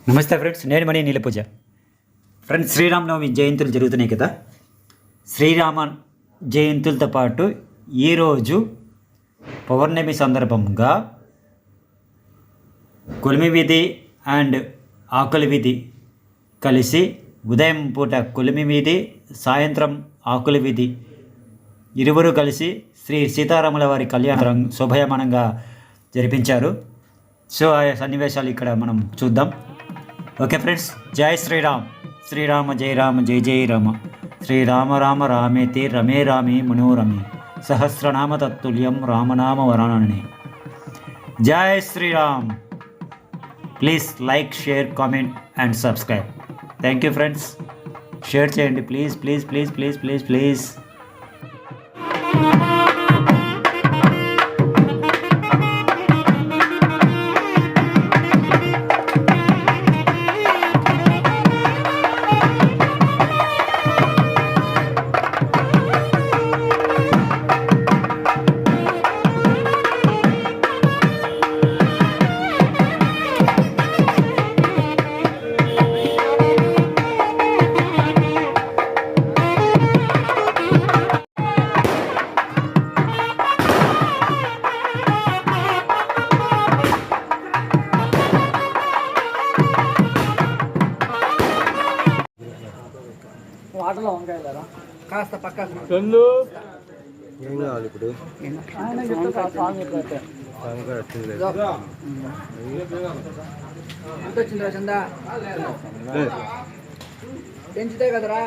నమస్తే ఫ్రెండ్స్, నేను money Neelapuja. Friends, Sri Rama Navami జయంతులు జరుగుతున్నాయి కదా. శ్రీరామ జయంతులతో పాటు ఈరోజు పౌర్ణమి సందర్భంగా కొలిమి వీధి అండ్ ఆకుల వీధి కలిసి ఉదయం పూట కొలిమి వీధి, సాయంత్రం ఆకుల వీధి ఇరువురు కలిసి శ్రీ సీతారాముల వారి కళ్యాణం శోభయమానంగా జరిపించారు. సో ఆ సన్నివేశాలు ఇక్కడ మనం చూద్దాం. ఓకే ఫ్రెండ్స్, జై శ్రీరామ్. శ్రీరామ జయ రామ జయ జయ రామ. శ్రీరామ రామ రామేతి రమే రామే మనోరమే. సహస్రనామ తత్తుల్యం రామనామ వరాననే. జై Sriram. Please like, share, comment and subscribe. Thank you friends. Share చేయండి please please please please please please. వాటర్లో వంకాయ కాస్త పక్క ఏం కావాలి ఇప్పుడు? ఎంత వచ్చిందిరా చందా? పెంచితే కదరా.